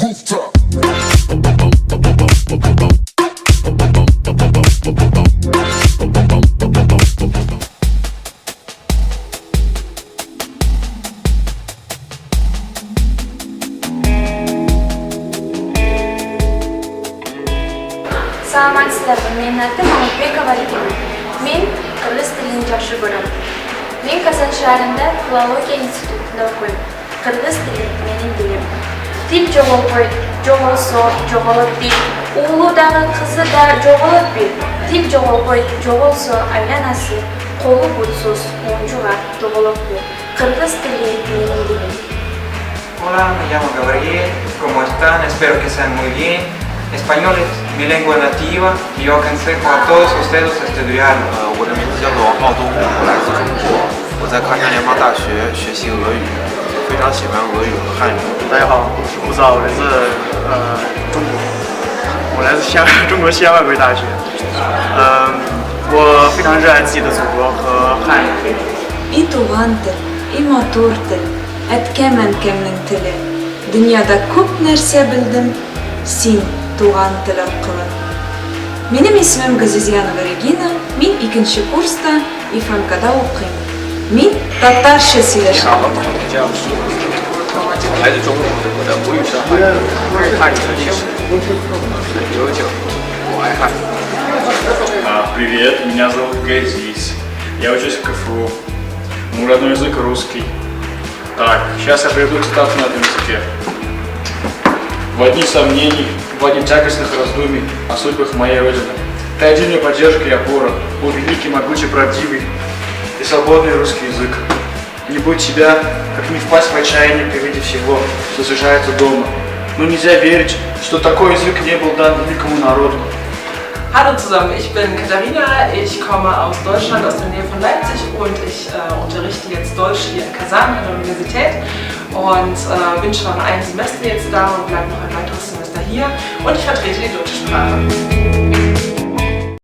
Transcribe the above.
rooftop. Саламатсыздарбы, менин атым Мамытбекова Регина. Мен кыргыз тилин жакшы көрөм. Мен Казан шаарында филология институтунда окуйм. Кыргыз тили менин тилим. Тил жоголбойт, жоголсо жоголот дейт. Уулу дагы кызы да жоголот бир. Тил жоголбойт, жоголсо айланасы, колу бутсуз, оңжуга жоголот бир. Кыргыз тили менин тилим. Hola, me llamo Gabriel. ¿Cómo están? Espero que estén muy bien. Español es mi lengua nativa y yo aconsejo a todos ustedes estudiarlo. 我的名字叫做王浩东，我来自中国，我在康佳联邦大学学习俄语，非常喜欢俄语和汉语。大家好，我是顾少，我来自中国，我来自中国西安外国语大学。我非常热爱自己的祖国和汉语。И туган тел, и матур тел, әткәмән кемнең теле. Дөньяда күп нәрсә белдем, син туган тел аркылы. Минем исемем Газизянова Регина, мин 2нче курста ИФМКда укыйм. Мин татарча сөйләшәм. 来自中国的母语是汉语，汉语的历史很悠久，我爱汉语。 Привет, меня зовут Газиз. Я учусь в КФУ. Мой родной язык русский. Так, сейчас я приведу цитату на этом языке. В одни сомнений, в одни тягостных раздумий о судьбах моей Родины. Ты один мне поддержка и опора, о великий, могучий, правдивый и свободный русский язык. Не будь себя, как не впасть в отчаяние при виде всего, что сужается дома. Но нельзя верить, что такой язык не был дан великому народу. Hallo zusammen, ich bin Katharina, ich komme aus Deutschland, aus der Nähe von Leipzig und ich unterrichte jetzt Deutsch hier in Kasan an der Universität und bin schon ein Semester jetzt da und bleibe noch ein weiteres Semester hier und ich vertrete die deutsche Sprache.